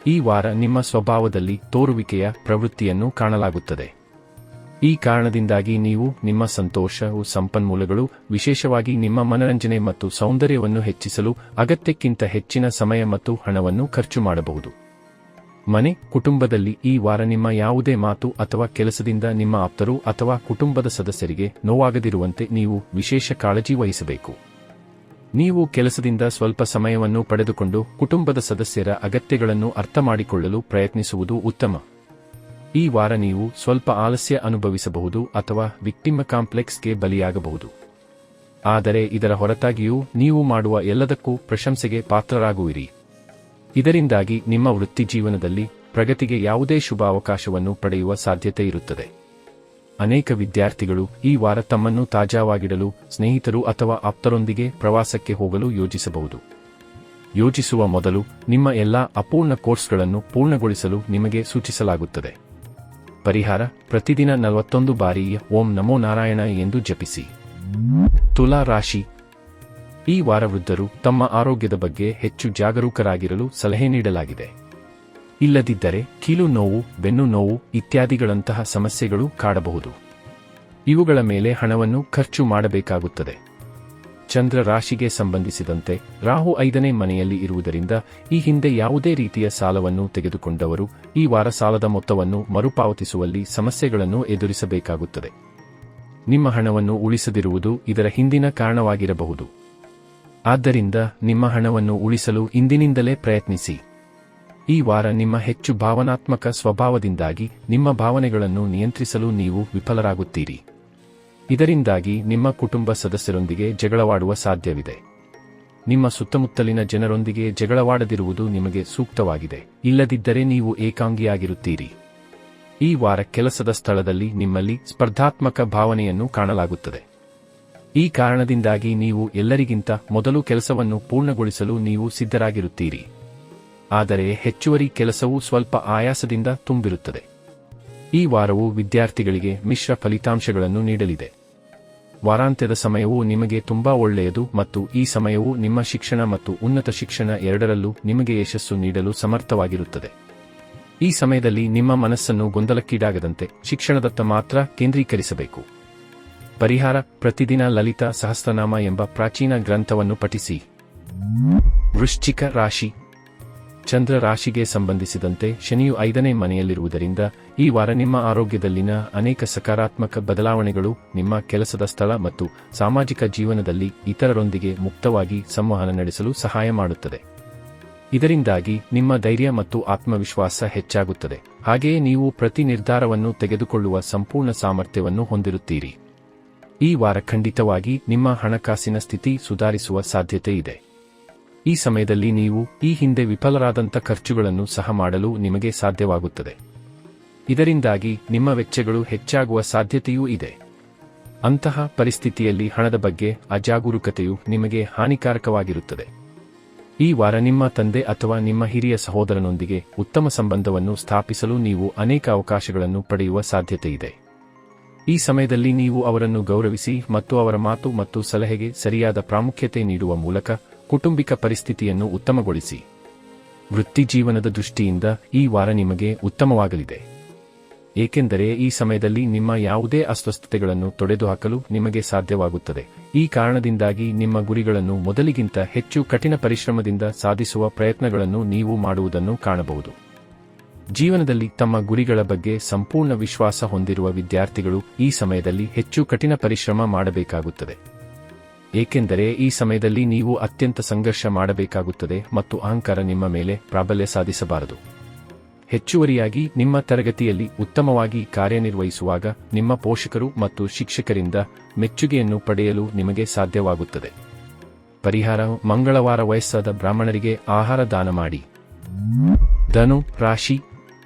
ಈ ವಾರ ನಿಮ್ಮ ಸ್ವಭಾವದಲ್ಲಿ ತೋರುವಿಕೆಯ ಪ್ರವೃತ್ತಿಯನ್ನು ಕಾಣಲಾಗುತ್ತದೆ. ಈ ಕಾರಣದಿಂದಾಗಿ ನೀವು ನಿಮ್ಮ ಸಂತೋಷ ಸಂಪನ್ಮೂಲಗಳು, ವಿಶೇಷವಾಗಿ ನಿಮ್ಮ ಮನರಂಜನೆ ಮತ್ತು ಸೌಂದರ್ಯವನ್ನು ಹೆಚ್ಚಿಸಲು ಅಗತ್ಯಕ್ಕಿಂತ ಹೆಚ್ಚಿನ ಸಮಯ ಮತ್ತು ಹಣವನ್ನು ಖರ್ಚು ಮಾಡಬಹುದು. ಮನೆ ಕುಟುಂಬದಲ್ಲಿ ಈ ವಾರ ನಿಮ್ಮ ಯಾವುದೇ ಮಾತು ಅಥವಾ ಕೆಲಸದಿಂದ ನಿಮ್ಮ ಆಪ್ತರು ಅಥವಾ ಕುಟುಂಬದ ಸದಸ್ಯರಿಗೆ ನೋವಾಗದಿರುವಂತೆ ನೀವು ವಿಶೇಷ ಕಾಳಜಿ ವಹಿಸಬೇಕು. ನೀವು ಕೆಲಸದಿಂದ ಸ್ವಲ್ಪ ಸಮಯವನ್ನು ಪಡೆದುಕೊಂಡು ಕುಟುಂಬದ ಸದಸ್ಯರ ಅಗತ್ಯಗಳನ್ನು ಅರ್ಥಮಾಡಿಕೊಳ್ಳಲು ಪ್ರಯತ್ನಿಸುವುದು ಉತ್ತಮ. ಈ ವಾರ ನೀವು ಸ್ವಲ್ಪ ಆಲಸ್ಯ ಅನುಭವಿಸಬಹುದು ಅಥವಾ ವಿಕ್ಟಿಮ್ ಕಾಂಪ್ಲೆಕ್ಸ್ಗೆ ಬಲಿಯಾಗಬಹುದು. ಆದರೆ ಇದರ ಹೊರತಾಗಿಯೂ ನೀವು ಮಾಡುವ ಎಲ್ಲದಕ್ಕೂ ಪ್ರಶಂಸೆಗೆ ಪಾತ್ರರಾಗುವಿರಿ. ಇದರಿಂದಾಗಿ ನಿಮ್ಮ ವೃತ್ತಿ ಜೀವನದಲ್ಲಿ ಪ್ರಗತಿಗೆ ಯಾವುದೇ ಶುಭ ಅವಕಾಶವನ್ನು ಪಡೆಯುವ ಸಾಧ್ಯತೆ ಇರುತ್ತದೆ. ಅನೇಕ ವಿದ್ಯಾರ್ಥಿಗಳು ಈ ವಾರ ತಮ್ಮನ್ನು ತಾಜಾವಾಗಿಡಲು ಸ್ನೇಹಿತರು ಅಥವಾ ಆಪ್ತರೊಂದಿಗೆ ಪ್ರವಾಸಕ್ಕೆ ಹೋಗಲು ಯೋಜಿಸಬಹುದು. ಯೋಜಿಸುವ ಮೊದಲು ನಿಮ್ಮ ಎಲ್ಲಾ ಅಪೂರ್ಣ ಕೋರ್ಸ್ಗಳನ್ನು ಪೂರ್ಣಗೊಳಿಸಲು ನಿಮಗೆ ಸೂಚಿಸಲಾಗುತ್ತದೆ. ಪರಿಹಾರ: ಪ್ರತಿದಿನ 41 ಬಾರಿ ಓಂ ನಮೋ ನಾರಾಯಣ ಎಂದು ಜಪಿಸಿ. ತುಲಾ ರಾಶಿ. ಈ ವಾರ ವೃದ್ಧರು ತಮ್ಮ ಆರೋಗ್ಯದ ಬಗ್ಗೆ ಹೆಚ್ಚು ಜಾಗರೂಕರಾಗಿರಲು ಸಲಹೆ ನೀಡಲಾಗಿದೆ. ಇಲ್ಲದಿದ್ದರೆ ಕೀಲು ನೋವು, ಬೆನ್ನು ನೋವು ಇತ್ಯಾದಿಗಳಂತಹ ಸಮಸ್ಯೆಗಳು ಕಾಡಬಹುದು. ಇವುಗಳ ಮೇಲೆ ಹಣವನ್ನು ಖರ್ಚು ಮಾಡಬೇಕಾಗುತ್ತದೆ. ಚಂದ್ರ ರಾಶಿಗೆ ಸಂಬಂಧಿಸಿದಂತೆ ರಾಹು 5ನೇ ಮನೆಯಲ್ಲಿ ಇರುವುದರಿಂದ ಈ ಹಿಂದೆ ಯಾವುದೇ ರೀತಿಯ ಸಾಲವನ್ನು ತೆಗೆದುಕೊಂಡವರು ಈ ವಾರ ಸಾಲದ ಮೊತ್ತವನ್ನು ಮರುಪಾವತಿಸುವಲ್ಲಿ ಸಮಸ್ಯೆಗಳನ್ನು ಎದುರಿಸಬೇಕಾಗುತ್ತದೆ. ನಿಮ್ಮ ಹಣವನ್ನು ಉಳಿಸದಿರುವುದು ಇದರ ಹಿಂದಿನ ಕಾರಣವಾಗಿರಬಹುದು. ಆದ್ದರಿಂದ ನಿಮ್ಮ ಹಣವನ್ನು ಉಳಿಸಲು ಇಂದಿನಿಂದಲೇ ಪ್ರಯತ್ನಿಸಿ. ಈ ವಾರ ನಿಮ್ಮ ಹೆಚ್ಚು ಭಾವನಾತ್ಮಕ ಸ್ವಭಾವದಿಂದಾಗಿ ನಿಮ್ಮ ಭಾವನೆಗಳನ್ನು ನಿಯಂತ್ರಿಸಲು ನೀವು ವಿಫಲರಾಗುತ್ತೀರಿ. ಇದರಿಂದಾಗಿ ನಿಮ್ಮ ಕುಟುಂಬ ಸದಸ್ಯರೊಂದಿಗೆ ಜಗಳವಾಡುವ ಸಾಧ್ಯವಿದೆ. ನಿಮ್ಮ ಸುತ್ತಮುತ್ತಲಿನ ಜನರೊಂದಿಗೆ ಜಗಳವಾಡದಿರುವುದು ನಿಮಗೆ ಸೂಕ್ತವಾಗಿದೆ. ಇಲ್ಲದಿದ್ದರೆ ನೀವು ಏಕಾಂಗಿಯಾಗಿರುತ್ತೀರಿ. ಈ ವಾರ ಕೆಲಸದ ಸ್ಥಳದಲ್ಲಿ ನಿಮ್ಮಲ್ಲಿ ಸ್ಪರ್ಧಾತ್ಮಕ ಭಾವನೆಯನ್ನು ಕಾಣಲಾಗುತ್ತದೆ. ಈ ಕಾರಣದಿಂದಾಗಿ ನೀವು ಎಲ್ಲರಿಗಿಂತ ಮೊದಲು ಕೆಲಸವನ್ನು ಪೂರ್ಣಗೊಳಿಸಲು ನೀವು ಸಿದ್ಧರಾಗಿರುತ್ತೀರಿ. ಆದರೆ ಹೆಚ್ಚುವರಿ ಕೆಲಸವು ಸ್ವಲ್ಪ ಆಯಾಸದಿಂದ ತುಂಬಿರುತ್ತದೆ. ಈ ವಾರವು ವಿದ್ಯಾರ್ಥಿಗಳಿಗೆ ಮಿಶ್ರ ಫಲಿತಾಂಶಗಳನ್ನು ನೀಡಲಿದೆ. ವಾರಾಂತ್ಯದ ಸಮಯವು ನಿಮಗೆ ತುಂಬಾ ಒಳ್ಳೆಯದು ಮತ್ತು ಈ ಸಮಯವು ನಿಮ್ಮ ಶಿಕ್ಷಣ ಮತ್ತು ಉನ್ನತ ಶಿಕ್ಷಣ ಎರಡರಲ್ಲೂ ನಿಮಗೆ ಯಶಸ್ಸು ನೀಡಲು ಸಮರ್ಥವಾಗಿರುತ್ತದೆ. ಈ ಸಮಯದಲ್ಲಿ ನಿಮ್ಮ ಮನಸ್ಸನ್ನು ಗೊಂದಲಕ್ಕೀಡಾಗದಂತೆ ಶಿಕ್ಷಣದತ್ತ ಮಾತ್ರ ಕೇಂದ್ರೀಕರಿಸಬೇಕು. ಪರಿಹಾರ: ಪ್ರತಿದಿನ ಲಲಿತಾ ಸಹಸ್ರನಾಮ ಎಂಬ ಪ್ರಾಚೀನ ಗ್ರಂಥವನ್ನು ಪಠಿಸಿ. ವೃಶ್ಚಿಕ ರಾಶಿ. ಚಂದ್ರ ರಾಶಿಗೆ ಸಂಬಂಧಿಸಿದಂತೆ ಶನಿಯು 5ನೇ ಮನೆಯಲ್ಲಿರುವುದರಿಂದ ಈ ವಾರ ನಿಮ್ಮ ಆರೋಗ್ಯದಲ್ಲಿನ ಅನೇಕ ಸಕಾರಾತ್ಮಕ ಬದಲಾವಣೆಗಳು ನಿಮ್ಮ ಕೆಲಸದ ಸ್ಥಳ ಮತ್ತು ಸಾಮಾಜಿಕ ಜೀವನದಲ್ಲಿ ಇತರರೊಂದಿಗೆ ಮುಕ್ತವಾಗಿ ಸಂವಹನ ನಡೆಸಲು ಸಹಾಯ ಮಾಡುತ್ತದೆ. ಇದರಿಂದಾಗಿ ನಿಮ್ಮ ಧೈರ್ಯ ಮತ್ತು ಆತ್ಮವಿಶ್ವಾಸ ಹೆಚ್ಚಾಗುತ್ತದೆ. ಹಾಗೆಯೇ ನೀವು ಪ್ರತಿ ನಿರ್ಧಾರವನ್ನು ತೆಗೆದುಕೊಳ್ಳುವ ಸಂಪೂರ್ಣ ಸಾಮರ್ಥ್ಯವನ್ನು ಹೊಂದಿರುತ್ತೀರಿ. ಈ ವಾರ ಖಂಡಿತವಾಗಿ ನಿಮ್ಮ ಹಣಕಾಸಿನ ಸ್ಥಿತಿ ಸುಧಾರಿಸುವ ಸಾಧ್ಯತೆ ಇದೆ. ಈ ಸಮಯದಲ್ಲಿ ನೀವು ಈ ಹಿಂದೆ ವಿಫಲರಾದಂಥ ಖರ್ಚುಗಳನ್ನು ಸಹ ಮಾಡಲು ನಿಮಗೆ ಸಾಧ್ಯವಾಗುತ್ತದೆ. ಇದರಿಂದಾಗಿ ನಿಮ್ಮ ವೆಚ್ಚಗಳು ಹೆಚ್ಚಾಗುವ ಸಾಧ್ಯತೆಯೂ ಇದೆ. ಅಂತಹ ಪರಿಸ್ಥಿತಿಯಲ್ಲಿ ಹಣದ ಬಗ್ಗೆ ಅಜಾಗರೂಕತೆಯು ನಿಮಗೆ ಹಾನಿಕಾರಕವಾಗಿರುತ್ತದೆ. ಈ ವಾರ ನಿಮ್ಮ ತಂದೆ ಅಥವಾ ನಿಮ್ಮ ಹಿರಿಯ ಸಹೋದರನೊಂದಿಗೆ ಉತ್ತಮ ಸಂಬಂಧವನ್ನು ಸ್ಥಾಪಿಸಲು ನೀವು ಅನೇಕ ಅವಕಾಶಗಳನ್ನು ಪಡೆಯುವ ಸಾಧ್ಯತೆಯಿದೆ. ಈ ಸಮಯದಲ್ಲಿ ನೀವು ಅವರನ್ನು ಗೌರವಿಸಿ ಮತ್ತು ಅವರ ಮಾತು ಮತ್ತು ಸಲಹೆಗೆ ಸರಿಯಾದ ಪ್ರಾಮುಖ್ಯತೆ ನೀಡುವ ಮೂಲಕ ಕೌಟುಂಬಿಕ ಪರಿಸ್ಥಿತಿಯನ್ನು ಉತ್ತಮಗೊಳಿಸಿ. ವೃತ್ತಿಜೀವನದ ದೃಷ್ಟಿಯಿಂದ ಈ ವಾರ ನಿಮಗೆ ಉತ್ತಮವಾಗಲಿದೆ. ಏಕೆಂದರೆ ಈ ಸಮಯದಲ್ಲಿ ನಿಮ್ಮ ಯಾವುದೇ ಅಸ್ವಸ್ಥತೆಗಳನ್ನು ತೊಡೆದುಹಾಕಲು ನಿಮಗೆ ಸಾಧ್ಯವಾಗುತ್ತದೆ. ಈ ಕಾರಣದಿಂದಾಗಿ ನಿಮ್ಮ ಗುರಿಗಳನ್ನು ಮೊದಲಿಗಿಂತ ಹೆಚ್ಚು ಕಠಿಣ ಪರಿಶ್ರಮದಿಂದ ಸಾಧಿಸುವ ಪ್ರಯತ್ನಗಳನ್ನು ನೀವು ಮಾಡುವುದನ್ನು ಕಾಣಬಹುದು. ಜೀವನದಲ್ಲಿ ತಮ್ಮ ಗುರಿಗಳ ಬಗ್ಗೆ ಸಂಪೂರ್ಣ ವಿಶ್ವಾಸ ಹೊಂದಿರುವ ವಿದ್ಯಾರ್ಥಿಗಳು ಈ ಸಮಯದಲ್ಲಿ ಹೆಚ್ಚು ಕಠಿಣ ಪರಿಶ್ರಮ ಮಾಡಬೇಕಾಗುತ್ತದೆ. ಏಕೆಂದರೆ ಈ ಸಮಯದಲ್ಲಿ ನೀವು ಅತ್ಯಂತ ಸಂಘರ್ಷ ಮಾಡಬೇಕಾಗುತ್ತದೆ ಮತ್ತು ಅಹಂಕಾರ ನಿಮ್ಮ ಮೇಲೆ ಪ್ರಾಬಲ್ಯ ಸಾಧಿಸಬಾರದು. ಹೆಚ್ಚುವರಿಯಾಗಿ ನಿಮ್ಮ ತರಗತಿಯಲ್ಲಿ ಉತ್ತಮವಾಗಿ ಕಾರ್ಯನಿರ್ವಹಿಸುವಾಗ ನಿಮ್ಮ ಪೋಷಕರು ಮತ್ತು ಶಿಕ್ಷಕರಿಂದ ಮೆಚ್ಚುಗೆಯನ್ನು ಪಡೆಯಲು ನಿಮಗೆ ಸಾಧ್ಯವಾಗುತ್ತದೆ. ಪರಿಹಾರ: ಮಂಗಳವಾರ ವಯಸ್ಸಾದ ಬ್ರಾಹ್ಮಣರಿಗೆ ಆಹಾರ ದಾನ ಮಾಡಿ. ಧನು ರಾಶಿ.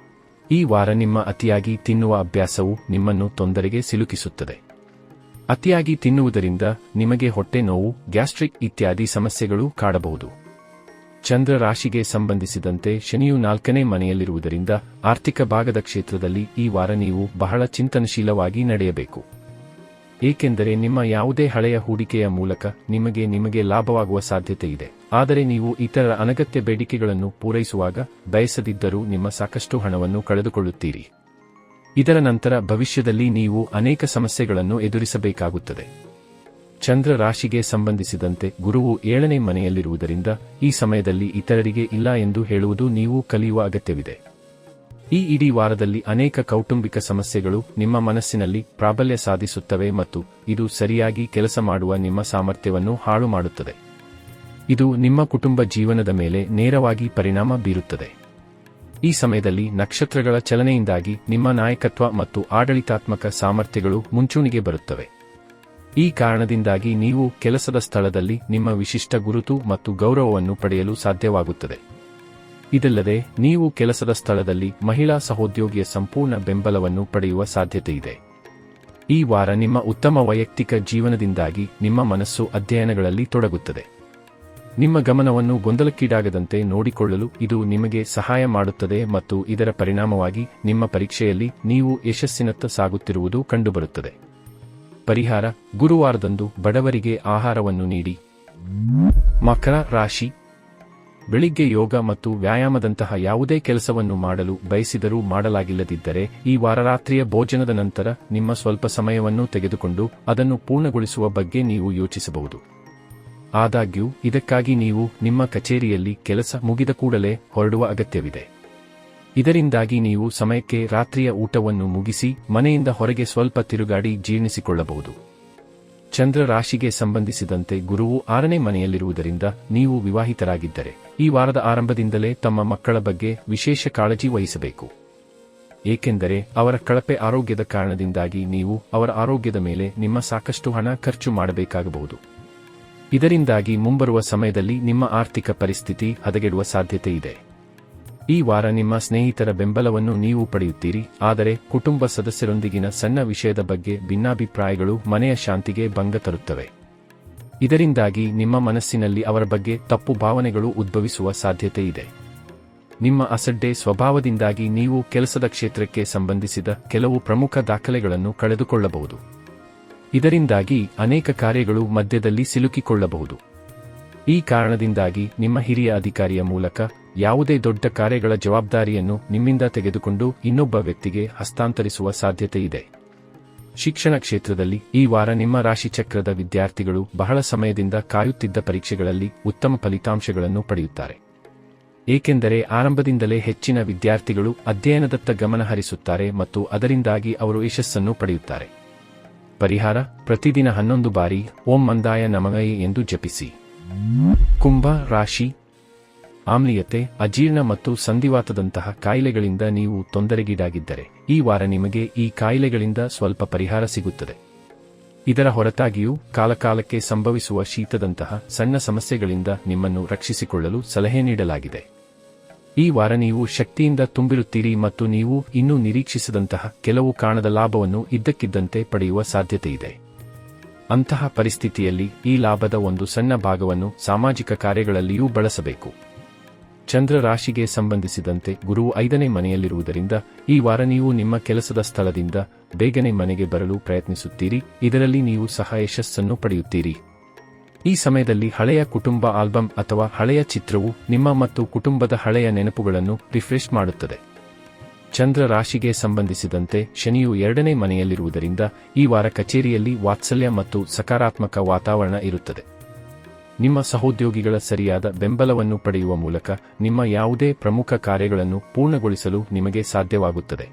ಈ ವಾರ ನಿಮ್ಮ ಅತಿಯಾಗಿ ತಿನ್ನುವ ಅಭ್ಯಾಸವು ನಿಮ್ಮನ್ನು ತೊಂದರೆಗೆ ಸಿಲುಕಿಸುತ್ತದೆ. ಅತಿಯಾಗಿ ತಿನ್ನುವುದರಿಂದ ನಿಮಗೆ ಹೊಟ್ಟೆ ನೋವು, ಗ್ಯಾಸ್ಟ್ರಿಕ್ ಇತ್ಯಾದಿ ಸಮಸ್ಯೆಗಳು ಕಾಡಬಹುದು. ಚಂದ್ರ ರಾಶಿಗೆ ಸಂಬಂಧಿಸಿದಂತೆ ಶನಿಯು 4ನೇ ಮನೆಯಲ್ಲಿರುವುದರಿಂದ ಆರ್ಥಿಕ ಭಾಗದ ಕ್ಷೇತ್ರದಲ್ಲಿ ಈ ವಾರ ನೀವು ಬಹಳ ಚಿಂತನಶೀಲವಾಗಿ ನಡೆಯಬೇಕು. ಏಕೆಂದರೆ ನಿಮ್ಮ ಯಾವುದೇ ಹಳೆಯ ಹೂಡಿಕೆಯ ಮೂಲಕ ನಿಮಗೆ ಲಾಭವಾಗುವ ಸಾಧ್ಯತೆ ಇದೆ. ಆದರೆ ನೀವು ಇತರರ ಅನಗತ್ಯ ಬೇಡಿಕೆಗಳನ್ನು ಪೂರೈಸುವಾಗ ಬಯಸದಿದ್ದರೂ ನಿಮ್ಮ ಸಾಕಷ್ಟು ಹಣವನ್ನು ಕಳೆದುಕೊಳ್ಳುತ್ತೀರಿ. ಇದರ ನಂತರ ಭವಿಷ್ಯದಲ್ಲಿ ನೀವು ಅನೇಕ ಸಮಸ್ಯೆಗಳನ್ನು ಎದುರಿಸಬೇಕಾಗುತ್ತದೆ. ಚಂದ್ರ ರಾಶಿಗೆ ಸಂಬಂಧಿಸಿದಂತೆ ಗುರುವು 7ನೇ ಮನೆಯಲ್ಲಿರುವುದರಿಂದ ಈ ಸಮಯದಲ್ಲಿ ಇತರರಿಗೆ ಇಲ್ಲ ಎಂದು ಹೇಳುವುದು ನೀವು ಕಲಿಯುವ ಅಗತ್ಯವಿದೆ. ಈ ಇಡೀ ವಾರದಲ್ಲಿ ಅನೇಕ ಕೌಟುಂಬಿಕ ಸಮಸ್ಯೆಗಳು ನಿಮ್ಮ ಮನಸ್ಸಿನಲ್ಲಿ ಪ್ರಾಬಲ್ಯ ಸಾಧಿಸುತ್ತವೆ ಮತ್ತು ಇದು ಸರಿಯಾಗಿ ಕೆಲಸ ಮಾಡುವ ನಿಮ್ಮ ಸಾಮರ್ಥ್ಯವನ್ನು ಹಾಳು ಮಾಡುತ್ತದೆ. ಇದು ನಿಮ್ಮ ಕುಟುಂಬ ಜೀವನದ ಮೇಲೆ ನೇರವಾಗಿ ಪರಿಣಾಮ ಬೀರುತ್ತದೆ. ಈ ಸಮಯದಲ್ಲಿ ನಕ್ಷತ್ರಗಳ ಚಲನೆಯಿಂದಾಗಿ ನಿಮ್ಮ ನಾಯಕತ್ವ ಮತ್ತು ಆಡಳಿತಾತ್ಮಕ ಸಾಮರ್ಥ್ಯಗಳು ಮುಂಚೂಣಿಗೆ ಬರುತ್ತವೆ. ಈ ಕಾರಣದಿಂದಾಗಿ ನೀವು ಕೆಲಸದ ಸ್ಥಳದಲ್ಲಿ ನಿಮ್ಮ ವಿಶಿಷ್ಟ ಗುರುತು ಮತ್ತು ಗೌರವವನ್ನು ಪಡೆಯಲು ಸಾಧ್ಯವಾಗುತ್ತದೆ. ಇದಲ್ಲದೆ ನೀವು ಕೆಲಸದ ಸ್ಥಳದಲ್ಲಿ ಮಹಿಳಾ ಸಹೋದ್ಯೋಗಿಯ ಸಂಪೂರ್ಣ ಬೆಂಬಲವನ್ನು ಪಡೆಯುವ ಸಾಧ್ಯತೆಯಿದೆ. ಈ ವಾರ ನಿಮ್ಮ ಉತ್ತಮ ವೈಯಕ್ತಿಕ ಜೀವನದಿಂದಾಗಿ ನಿಮ್ಮ ಮನಸ್ಸು ಅಧ್ಯಯನಗಳಲ್ಲಿ ತೊಡಗುತ್ತದೆ. ನಿಮ್ಮ ಗಮನವನ್ನು ಗೊಂದಲಕ್ಕೀಡಾಗದಂತೆ ನೋಡಿಕೊಳ್ಳಲು ಇದು ನಿಮಗೆ ಸಹಾಯ ಮಾಡುತ್ತದೆ ಮತ್ತು ಇದರ ಪರಿಣಾಮವಾಗಿ ನಿಮ್ಮ ಪರೀಕ್ಷೆಯಲ್ಲಿ ನೀವು ಯಶಸ್ಸಿನತ್ತ ಸಾಗುತ್ತಿರುವುದು ಕಂಡುಬರುತ್ತದೆ. ಪರಿಹಾರ: ಗುರುವಾರದಂದು ಬಡವರಿಗೆ ಆಹಾರವನ್ನು ನೀಡಿ. ಮಕರ ರಾಶಿ: ಬೆಳಿಗ್ಗೆ ಯೋಗ ಮತ್ತು ವ್ಯಾಯಾಮದಂತಹ ಯಾವುದೇ ಕೆಲಸವನ್ನು ಮಾಡಲು ಬಯಸಿದರೂ ಮಾಡಲಾಗಿಲ್ಲದಿದ್ದರೆ ಈ ವಾರ ರಾತ್ರಿಯ ಭೋಜನದ ನಂತರ ನಿಮ್ಮ ಸ್ವಲ್ಪ ಸಮಯವನ್ನು ತೆಗೆದುಕೊಂಡು ಅದನ್ನು ಪೂರ್ಣಗೊಳಿಸುವ ಬಗ್ಗೆ ನೀವು ಯೋಚಿಸಬಹುದು. ಆದಾಗ್ಯೂ ಇದಕ್ಕಾಗಿ ನೀವು ನಿಮ್ಮ ಕಚೇರಿಯಲ್ಲಿ ಕೆಲಸ ಮುಗಿದ ಕೂಡಲೇ ಹೊರಡುವ ಅಗತ್ಯವಿದೆ. ಇದರಿಂದಾಗಿ ನೀವು ಸಮಯಕ್ಕೆ ರಾತ್ರಿಯ ಊಟವನ್ನು ಮುಗಿಸಿ ಮನೆಯಿಂದ ಹೊರಗೆ ಸ್ವಲ್ಪ ತಿರುಗಾಡಿ ಜೀರ್ಣಿಸಿಕೊಳ್ಳಬಹುದು. ಚಂದ್ರ ರಾಶಿಗೆ ಸಂಬಂಧಿಸಿದಂತೆ ಗುರುವು 6ನೇ ಮನೆಯಲ್ಲಿರುವುದರಿಂದ ನೀವು ವಿವಾಹಿತರಾಗಿದ್ದರೆ ಈ ವಾರದ ಆರಂಭದಿಂದಲೇ ತಮ್ಮ ಮಕ್ಕಳ ಬಗ್ಗೆ ವಿಶೇಷ ಕಾಳಜಿ ವಹಿಸಬೇಕು. ಏಕೆಂದರೆ ಅವರ ಕಳಪೆ ಆರೋಗ್ಯದ ಕಾರಣದಿಂದಾಗಿ ನೀವು ಅವರ ಆರೋಗ್ಯದ ಮೇಲೆ ನಿಮ್ಮ ಸಾಕಷ್ಟು ಹಣ ಖರ್ಚು ಮಾಡಬೇಕಾಗಬಹುದು. ಇದರಿಂದಾಗಿ ಮುಂಬರುವ ಸಮಯದಲ್ಲಿ ನಿಮ್ಮ ಆರ್ಥಿಕ ಪರಿಸ್ಥಿತಿ ಹದಗೆಡುವ ಸಾಧ್ಯತೆ ಇದೆ. ಈ ವಾರ ನಿಮ್ಮ ಸ್ನೇಹಿತರ ಬೆಂಬಲವನ್ನು ನೀವು ಪಡೆಯುತ್ತೀರಿ, ಆದರೆ ಕುಟುಂಬ ಸದಸ್ಯರೊಂದಿಗಿನ ಸಣ್ಣ ವಿಷಯದ ಬಗ್ಗೆ ಭಿನ್ನಾಭಿಪ್ರಾಯಗಳು ಮನೆಯ ಶಾಂತಿಗೆ ಭಂಗ ತರುತ್ತವೆ. ಇದರಿಂದಾಗಿ ನಿಮ್ಮ ಮನಸ್ಸಿನಲ್ಲಿ ಅವರ ಬಗ್ಗೆ ತಪ್ಪು ಭಾವನೆಗಳು ಉದ್ಭವಿಸುವ ಸಾಧ್ಯತೆ ಇದೆ. ನಿಮ್ಮ ಅಸಡ್ಡೆ ಸ್ವಭಾವದಿಂದಾಗಿ ನೀವು ಕೆಲಸದ ಕ್ಷೇತ್ರಕ್ಕೆ ಸಂಬಂಧಿಸಿದ ಕೆಲವು ಪ್ರಮುಖ ದಾಖಲೆಗಳನ್ನು ಕಳೆದುಕೊಳ್ಳಬಹುದು. ಇದರಿಂದಾಗಿ ಅನೇಕ ಕಾರ್ಯಗಳು ಮಧ್ಯದಲ್ಲಿ ಸಿಲುಕಿಕೊಳ್ಳಬಹುದು. ಈ ಕಾರಣದಿಂದಾಗಿ ನಿಮ್ಮ ಹಿರಿಯ ಅಧಿಕಾರಿಯ ಮೂಲಕ ಯಾವುದೇ ದೊಡ್ಡ ಕಾರ್ಯಗಳ ಜವಾಬ್ದಾರಿಯನ್ನು ನಿಮ್ಮಿಂದ ತೆಗೆದುಕೊಂಡು ಇನ್ನೊಬ್ಬ ವ್ಯಕ್ತಿಗೆ ಹಸ್ತಾಂತರಿಸುವ ಸಾಧ್ಯತೆ ಇದೆ. ಶಿಕ್ಷಣ ಕ್ಷೇತ್ರದಲ್ಲಿ ಈ ವಾರ ನಿಮ್ಮ ರಾಶಿಚಕ್ರದ ವಿದ್ಯಾರ್ಥಿಗಳು ಬಹಳ ಸಮಯದಿಂದ ಕಾಯುತ್ತಿದ್ದ ಪರೀಕ್ಷೆಗಳಲ್ಲಿ ಉತ್ತಮ ಫಲಿತಾಂಶಗಳನ್ನು ಪಡೆಯುತ್ತಾರೆ. ಏಕೆಂದರೆ ಆರಂಭದಿಂದಲೇ ಹೆಚ್ಚಿನ ವಿದ್ಯಾರ್ಥಿಗಳು ಅಧ್ಯಯನದತ್ತ ಗಮನ ಹರಿಸುತ್ತಾರೆ ಮತ್ತು ಅದರಿಂದಾಗಿ ಅವರು ಯಶಸ್ಸನ್ನು ಪಡೆಯುತ್ತಾರೆ. ಪರಿಹಾರ: ಪ್ರತಿದಿನ 11 ಬಾರಿ ಓಂ ಮಂದಾಯ ನಮಃ ಎಂದು ಜಪಿಸಿ. ಕುಂಭ ರಾಶಿ: ಆಮ್ಲೀಯತೆ, ಅಜೀರ್ಣ ಮತ್ತು ಸಂಧಿವಾತದಂತಹ ಕಾಯಿಲೆಗಳಿಂದ ನೀವು ತೊಂದರೆಗೀಡಾಗಿದ್ದರೆ ಈ ವಾರ ನಿಮಗೆ ಈ ಕಾಯಿಲೆಗಳಿಂದ ಸ್ವಲ್ಪ ಪರಿಹಾರ ಸಿಗುತ್ತದೆ. ಇದರ ಹೊರತಾಗಿಯೂ ಕಾಲಕಾಲಕ್ಕೆ ಸಂಭವಿಸುವ ಶೀತದಂತಹ ಸಣ್ಣ ಸಮಸ್ಯೆಗಳಿಂದ ನಿಮ್ಮನ್ನು ರಕ್ಷಿಸಿಕೊಳ್ಳಲು ಸಲಹೆ ನೀಡಲಾಗಿದೆ. ಈ ವಾರ ನೀವು ಶಕ್ತಿಯಿಂದ ತುಂಬಿರುತ್ತೀರಿ ಮತ್ತು ನೀವು ಇನ್ನೂ ನಿರೀಕ್ಷಿಸದಂತಹ ಕೆಲವು ಕಾಣದ ಲಾಭವನ್ನು ಇದ್ದಕ್ಕಿದ್ದಂತೆ ಪಡೆಯುವ ಸಾಧ್ಯತೆಯಿದೆ. ಅಂತಹ ಪರಿಸ್ಥಿತಿಯಲ್ಲಿ ಈ ಲಾಭದ ಒಂದು ಸಣ್ಣ ಭಾಗವನ್ನು ಸಾಮಾಜಿಕ ಕಾರ್ಯಗಳಲ್ಲಿಯೂ ಬಳಸಬೇಕು. ಚಂದ್ರ ರಾಶಿಗೆ ಸಂಬಂಧಿಸಿದಂತೆ ಗುರುವು 5ನೇ ಮನೆಯಲ್ಲಿರುವುದರಿಂದ ಈ ವಾರ ನೀವು ನಿಮ್ಮ ಕೆಲಸದ ಸ್ಥಳದಿಂದ ಬೇಗನೆ ಮನೆಗೆ ಬರಲು ಪ್ರಯತ್ನಿಸುತ್ತೀರಿ. ಇದರಲ್ಲಿ ನೀವು ಸಹ ಯಶಸ್ಸನ್ನು ಪಡೆಯುತ್ತೀರಿ. ಈ ಸಮಯದಲ್ಲಿ ಹಳೆಯ ಕುಟುಂಬ ಆಲ್ಬಮ್ ಅಥವಾ ಹಳೆಯ ಚಿತ್ರವು ನಿಮ್ಮ ಮತ್ತು ಕುಟುಂಬದ ಹಳೆಯ ನೆನಪುಗಳನ್ನು ರಿಫ್ರೆಶ್ ಮಾಡುತ್ತದೆ. ಚಂದ್ರ ರಾಶಿಗೆ ಸಂಬಂಧಿಸಿದಂತೆ ಶನಿಯು 2ನೇ ಮನೆಯಲ್ಲಿರುವುದರಿಂದ ಈ ವಾರ ಕಚೇರಿಯಲ್ಲಿ ವಾತ್ಸಲ್ಯ ಮತ್ತು ಸಕಾರಾತ್ಮಕ ವಾತಾವರಣ ಇರುತ್ತದೆ. ನಿಮ್ಮ ಸಹೋದ್ಯೋಗಿಗಳ ಸರಿಯಾದ ಬೆಂಬಲವನ್ನು ಪಡೆಯುವ ಮೂಲಕ ನಿಮ್ಮ ಯಾವುದೇ ಪ್ರಮುಖ ಕಾರ್ಯಗಳನ್ನು ಪೂರ್ಣಗೊಳಿಸಲು ನಿಮಗೆ ಸಾಧ್ಯವಾಗುತ್ತದೆ.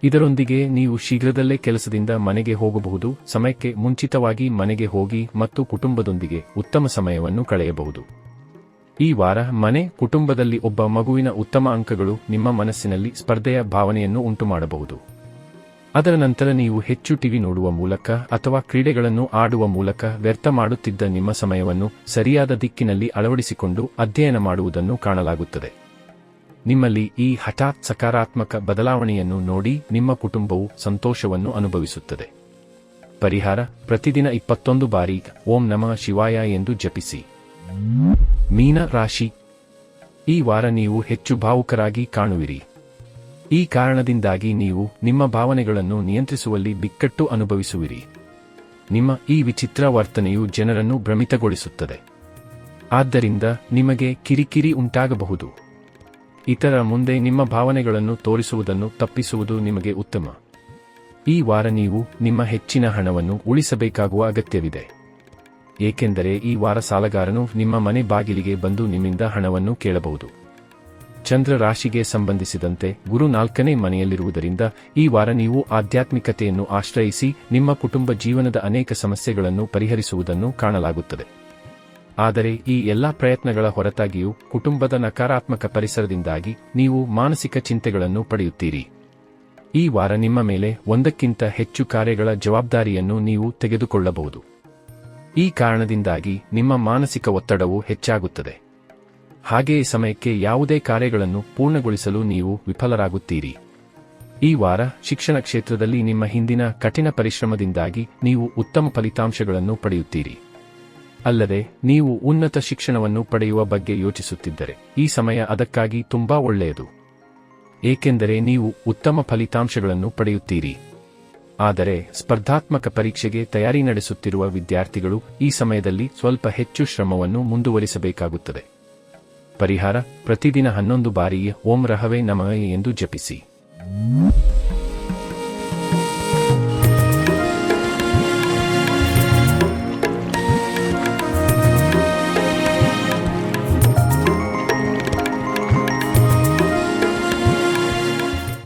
ಇದರೊಂದಿಗೆ ನೀವು ಶೀಘ್ರದಲ್ಲೇ ಕೆಲಸದಿಂದ ಮನೆಗೆ ಹೋಗಬಹುದು, ಸಮಯಕ್ಕೆ ಮುಂಚಿತವಾಗಿ ಮನೆಗೆ ಹೋಗಿ ಮತ್ತು ಕುಟುಂಬದೊಂದಿಗೆ ಉತ್ತಮ ಸಮಯವನ್ನು ಕಳೆಯಬಹುದು. ಈ ವಾರ ಮನೆ, ಕುಟುಂಬದಲ್ಲಿ ಒಬ್ಬ ಮಗುವಿನ ಉತ್ತಮ ಅಂಕಗಳು ನಿಮ್ಮ ಮನಸ್ಸಿನಲ್ಲಿ ಸ್ಪರ್ಧೆಯ ಭಾವನೆಯನ್ನು ಉಂಟುಮಾಡಬಹುದು. ಅದರ ನಂತರ ನೀವು ಹೆಚ್ಚು ಟಿವಿ ನೋಡುವ ಮೂಲಕ ಅಥವಾ ಕ್ರೀಡೆಗಳನ್ನು ಆಡುವ ಮೂಲಕ ವ್ಯರ್ಥ ಮಾಡುತ್ತಿದ್ದ ನಿಮ್ಮ ಸಮಯವನ್ನು ಸರಿಯಾದ ದಿಕ್ಕಿನಲ್ಲಿ ಅಳವಡಿಸಿಕೊಂಡು ಅಧ್ಯಯನ ಮಾಡುವುದನ್ನು ಕಾಣಲಾಗುತ್ತದೆ. ನಿಮ್ಮಲ್ಲಿ ಈ ಹಠಾತ್ ಸಕಾರಾತ್ಮಕ ಬದಲಾವಣೆಯನ್ನು ನೋಡಿ ನಿಮ್ಮ ಕುಟುಂಬವು ಸಂತೋಷವನ್ನು ಅನುಭವಿಸುತ್ತದೆ. ಪರಿಹಾರ: ಪ್ರತಿದಿನ 21 ಬಾರಿ ಓಂ ನಮಃ ಶಿವಾಯ ಎಂದು ಜಪಿಸಿ. ಮೀನ ರಾಶಿ: ಈ ವಾರ ನೀವು ಹೆಚ್ಚು ಭಾವುಕರಾಗಿ ಕಾಣುವಿರಿ. ಈ ಕಾರಣದಿಂದಾಗಿ ನೀವು ನಿಮ್ಮ ಭಾವನೆಗಳನ್ನು ನಿಯಂತ್ರಿಸುವಲ್ಲಿ ಬಿಕ್ಕಟ್ಟು ಅನುಭವಿಸುವಿರಿ. ನಿಮ್ಮ ಈ ವಿಚಿತ್ರ ವರ್ತನೆಯು ಜನರನ್ನು ಭ್ರಮಿತಗೊಳಿಸುತ್ತದೆ. ಆದ್ದರಿಂದ ನಿಮಗೆ ಕಿರಿಕಿರಿ ಉಂಟಾಗಬಹುದು. ಇತರ ಮುಂದೆ ನಿಮ್ಮ ಭಾವನೆಗಳನ್ನು ತೋರಿಸುವುದನ್ನು ತಪ್ಪಿಸುವುದು ನಿಮಗೆ ಉತ್ತಮ. ಈ ವಾರ ನೀವು ನಿಮ್ಮ ಹೆಚ್ಚಿನ ಹಣವನ್ನು ಉಳಿಸಬೇಕಾಗುವ ಅಗತ್ಯವಿದೆ. ಏಕೆಂದರೆ ಈ ವಾರ ಸಾಲಗಾರನು ನಿಮ್ಮ ಮನೆ ಬಾಗಿಲಿಗೆ ಬಂದು ನಿಮ್ಮಿಂದ ಹಣವನ್ನು ಕೇಳಬಹುದು. ಚಂದ್ರ ರಾಶಿಗೆ ಸಂಬಂಧಿಸಿದಂತೆ ಗುರು 4ನೇ ಮನೆಯಲ್ಲಿರುವುದರಿಂದ ಈ ವಾರ ನೀವು ಆಧ್ಯಾತ್ಮಿಕತೆಯನ್ನು ಆಶ್ರಯಿಸಿ ನಿಮ್ಮ ಕುಟುಂಬ ಜೀವನದ ಅನೇಕ ಸಮಸ್ಯೆಗಳನ್ನು ಪರಿಹರಿಸುವುದನ್ನು ಕಾಣಲಾಗುತ್ತದೆ. ಆದರೆ ಈ ಎಲ್ಲಾ ಪ್ರಯತ್ನಗಳ ಹೊರತಾಗಿಯೂ ಕುಟುಂಬದ ನಕಾರಾತ್ಮಕ ಪರಿಸರದಿಂದಾಗಿ ನೀವು ಮಾನಸಿಕ ಚಿಂತೆಗಳನ್ನು ಪಡೆಯುತ್ತೀರಿ. ಈ ವಾರ ನಿಮ್ಮ ಮೇಲೆ ಒಂದಕ್ಕಿಂತ ಹೆಚ್ಚು ಕಾರ್ಯಗಳ ಜವಾಬ್ದಾರಿಯನ್ನು ನೀವು ತೆಗೆದುಕೊಳ್ಳಬಹುದು. ಈ ಕಾರಣದಿಂದಾಗಿ ನಿಮ್ಮ ಮಾನಸಿಕ ಒತ್ತಡವು ಹೆಚ್ಚಾಗುತ್ತದೆ. ಹಾಗೆಯೇ ಸಮಯಕ್ಕೆ ಯಾವುದೇ ಕಾರ್ಯಗಳನ್ನು ಪೂರ್ಣಗೊಳಿಸಲು ನೀವು ವಿಫಲರಾಗುತ್ತೀರಿ. ಈ ವಾರ ಶಿಕ್ಷಣ ಕ್ಷೇತ್ರದಲ್ಲಿ ನಿಮ್ಮ ಹಿಂದಿನ ಕಠಿಣ ಪರಿಶ್ರಮದಿಂದಾಗಿ ನೀವು ಉತ್ತಮ ಫಲಿತಾಂಶಗಳನ್ನು ಪಡೆಯುತ್ತೀರಿ. ಅಲ್ಲದೆ ನೀವು ಉನ್ನತ ಶಿಕ್ಷಣವನ್ನು ಪಡೆಯುವ ಬಗ್ಗೆ ಯೋಚಿಸುತ್ತಿದ್ದರೆ ಈ ಸಮಯ ಅದಕ್ಕಾಗಿ ತುಂಬಾ ಒಳ್ಳೆಯದು. ಏಕೆಂದರೆ ನೀವು ಉತ್ತಮ ಫಲಿತಾಂಶಗಳನ್ನು ಪಡೆಯುತ್ತೀರಿ. ಆದರೆ ಸ್ಪರ್ಧಾತ್ಮಕ ಪರೀಕ್ಷೆಗೆ ತಯಾರಿ ನಡೆಸುತ್ತಿರುವ ವಿದ್ಯಾರ್ಥಿಗಳು ಈ ಸಮಯದಲ್ಲಿ ಸ್ವಲ್ಪ ಹೆಚ್ಚು ಶ್ರಮವನ್ನು ಮುಂದುವರಿಸಬೇಕಾಗುತ್ತದೆ. ಪರಿಹಾರ: ಪ್ರತಿದಿನ 11 ಬಾರಿ ಓಂ ರಹವೇ ನಮಃ ಎಂದು ಜಪಿಸಿ.